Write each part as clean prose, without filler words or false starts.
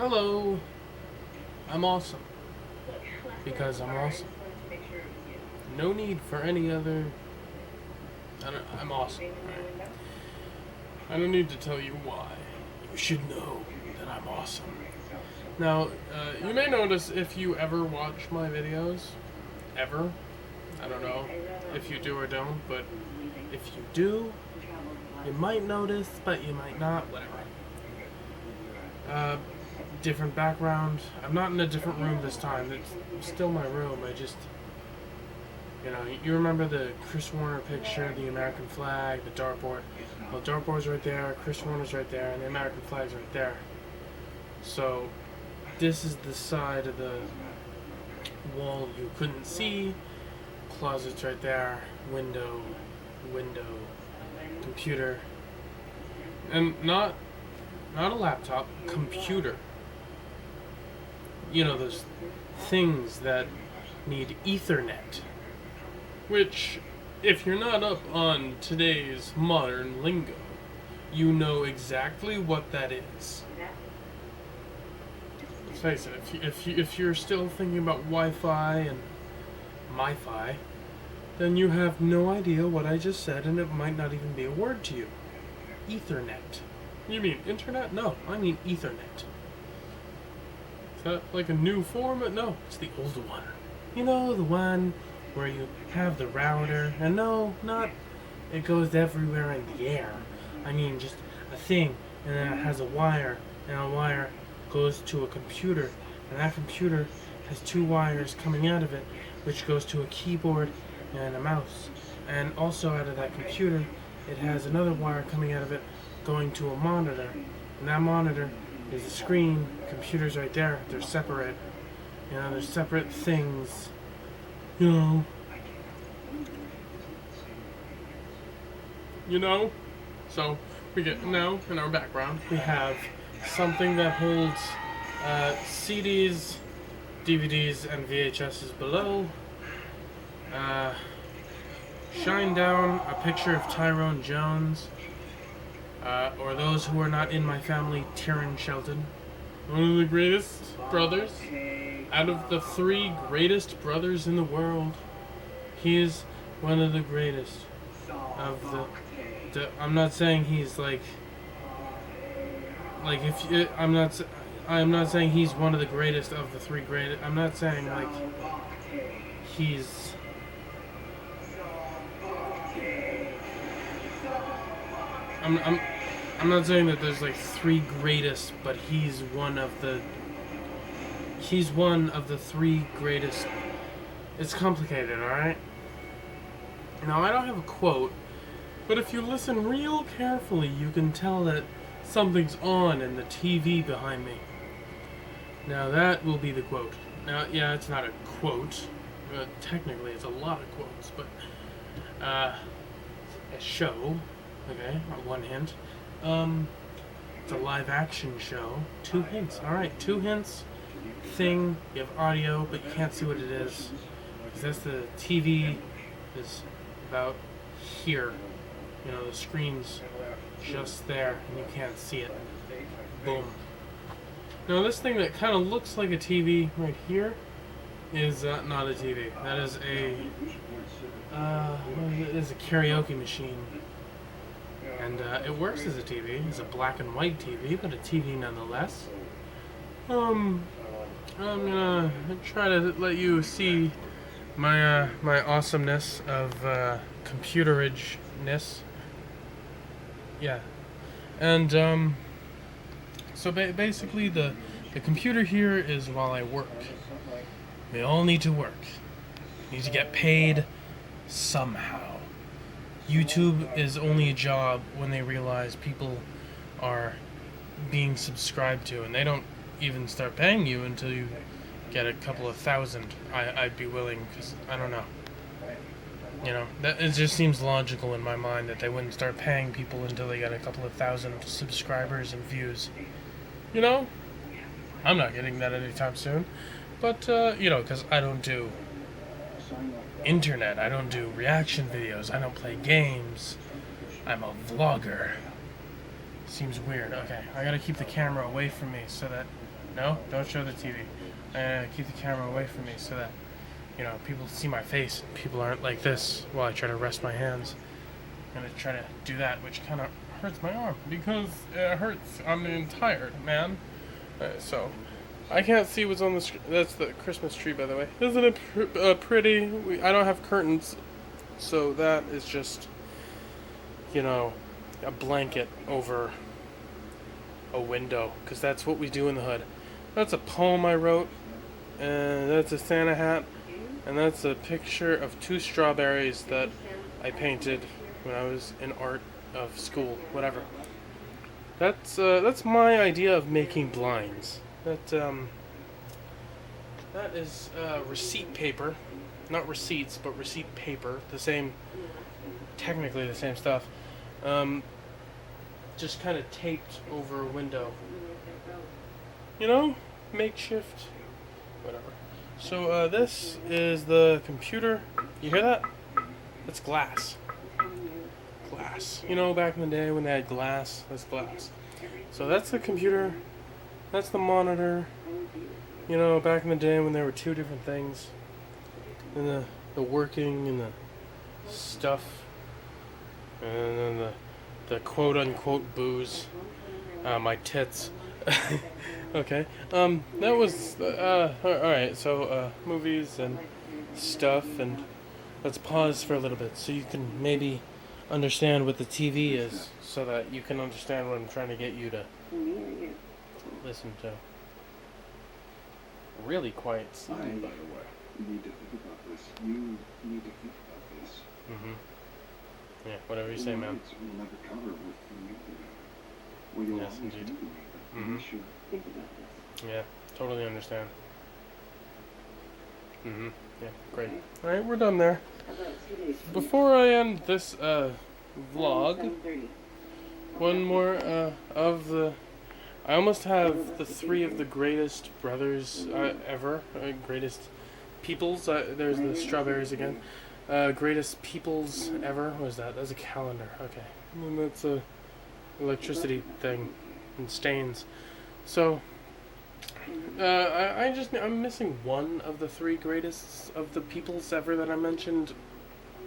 Hello, I'm awesome. Because I'm awesome. No need for any other. I'm awesome. Right? I don't need to tell you why. You should know that I'm awesome. Now, you may notice if you ever watch my videos, ever. I don't know if you do or don't, but if you do, you might notice, but you might not. Whatever. Different background. I'm not in a different room this time. It's still my room. You remember the Chris Warner picture, the American flag, the dartboard. Well, the dartboard's right there, Chris Warner's right there, and the American flag's right there. So, this is the side of the wall you couldn't see. Closet's right there. Window, computer, and not a laptop, computer. You know, those things that need Ethernet. Which, if you're not up on today's modern lingo, you know exactly what that is. Let's face it, if you're still thinking about Wi-Fi and MiFi, then you have no idea what I just said, and it might not even be a word to you. Ethernet. You mean internet? No, I mean Ethernet. Is that like a new form? No, it's the old one. You know, the one where you have the router, and no, not it goes everywhere in the air. I mean just a thing, and then it has a wire, and a wire goes to a computer, and that computer has two wires coming out of it, which goes to a keyboard and a mouse. And also out of that computer, it has another wire coming out of it going to a monitor, and that monitor is a screen. Computer's right there. They're separate. You know, they're separate things. You know. So we get now in our background we have something that holds CDs, DVDs, and VHSs below. Shine down a picture of Tyrone Jones. Or those who are not in my family, Tyrone Shelton. One of the greatest brothers. Out of the three greatest brothers in the world, he is one of the greatest of the I'm not saying he's I'm not saying he's one of the greatest of the three greatest. I'm not saying he's I'm not saying that there's three greatest, but he's one of the three greatest. It's complicated, alright? Now, I don't have a quote, but if you listen real carefully, you can tell that something's on in the TV behind me. Now, that will be the quote. Now, yeah, it's not a quote. Technically, it's a lot of quotes, but a show. Okay, one hint. It's a live action show. 2 hints. Alright, 2 hints. Thing, you have audio, but you can't see what it is. Because that's the TV is about here. You know, the screen's just there, and you can't see it. Boom. Now, this thing that kind of looks like a TV right here is not a TV. That is a karaoke machine. And it works as a TV. It's a black and white TV, but a TV nonetheless. I'm gonna try to let you see my awesomeness of computerage-ness. Yeah. And so basically the computer here is while I work. We all need to work. We need to get paid somehow. YouTube is only a job when they realize people are being subscribed to, and they don't even start paying you until you get a couple of thousand. I'd be willing, because I don't know. You know, that it just seems logical in my mind that they wouldn't start paying people until they get a couple of thousand subscribers and views. You know, I'm not getting that anytime soon, but because I don't do internet, I don't do reaction videos, I don't play games, I'm a vlogger. Seems weird. Okay, I gotta keep the camera away from me so that No, don't show the TV. Keep the camera away from me so that, people see my face. People aren't like this while I try to rest my hands. I'm gonna try to do that, which kind of hurts my arm because it hurts. I'm tired, man. So, I can't see what's on the screen. That's the Christmas tree, by the way. Isn't it pretty? I don't have curtains, so that is just, a blanket over a window, because that's what we do in the hood. That's a poem I wrote, and that's a Santa hat, and that's a picture of 2 strawberries that I painted when I was in art of school, whatever. That's my idea of making blinds. That is receipt paper, not receipts, but receipt paper. Technically the same stuff. Just kind of taped over a window. Makeshift, whatever. So this is the computer. You hear that? It's glass. Glass. Back in the day when they had glass, that's glass. So that's the computer. That's the monitor. Back in the day when there were 2 different things. And the working and the stuff. And then the quote unquote booze. My tits. Okay. That was alright, so movies and stuff, and let's pause for a little bit so you can maybe understand what the TV is, so that you can understand what I'm trying to get you to listen to. Really quiet scene, by the way. You need to think about this. You need to think about this. Yeah, whatever you say, man. We'll never cover what you'll Yes, always indeed. do. Mhm. You should think about this. Yeah, totally understand. Yeah, great. Alright, we're done there. Before I end this vlog, one more of the... I almost have the 3 of the greatest brothers ever. Greatest peoples. There's the strawberries again. Greatest peoples ever. What is that? That's a calendar. Okay. And that's a electricity thing. And stains. So... I'm missing one of the 3 greatest of the peoples ever that I mentioned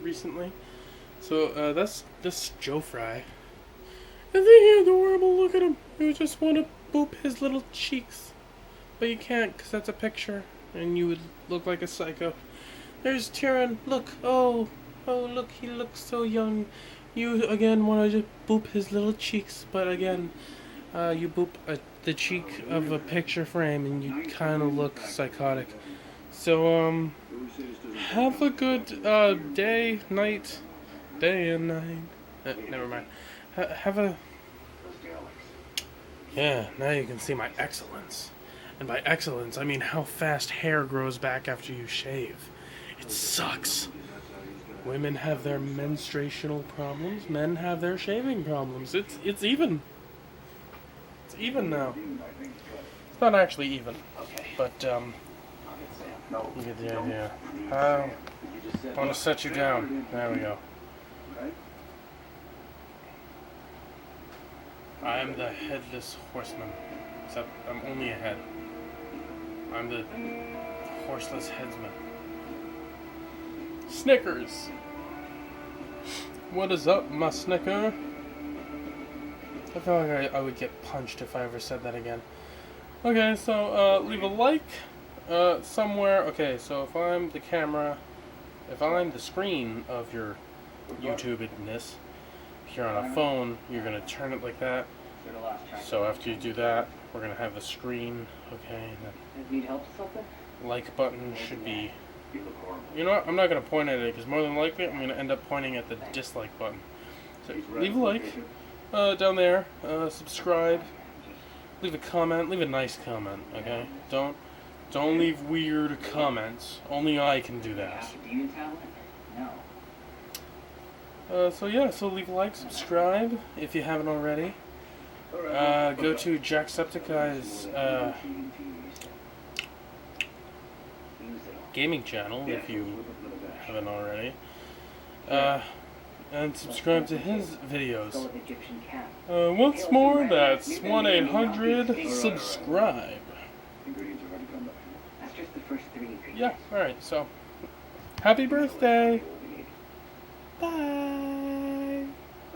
recently. So, that's Joe Fry. Isn't he adorable? Look at him. You just want to boop his little cheeks. But you can't, because that's a picture, and you would look like a psycho. There's Tyrion. Look. Oh, look, he looks so young. You, again, want to just boop his little cheeks, but again, you boop the cheek of a picture frame, and you kind of look psychotic. So, have a good day and night. Never mind. Yeah, now you can see my excellence. And by excellence, I mean how fast hair grows back after you shave. It sucks. Women have their menstruational problems. Men have their shaving problems. It's even. It's even now. It's not actually even. But, you get the idea. I want to set you down. There we go. I am the headless horseman. Except I'm only a head. I'm the horseless headsman. Snickers! What is up, my Snicker? I feel like I would get punched if I ever said that again. Okay, so leave a like somewhere. Okay, so if I'm the camera, if I'm the screen of your YouTube-ness, if you're on a phone, you're going to turn it like that. So after you do that, we're going to have the screen, okay, and Need help with something? the like button should be... You know what? I'm not going to point at it, because more than likely I'm going to end up pointing at the dislike button. So leave a like down there, subscribe, leave a comment, leave a nice comment, okay? Don't leave weird comments. Only I can do that. Demon talent? No. So leave a like, subscribe if you haven't already. Go to Jacksepticeye's gaming channel if you haven't already. And subscribe to his videos. Once more, that's 1-800-SUBSCRIBE. already done that. That's just the first 3 ingredients. Yeah, alright, so happy birthday!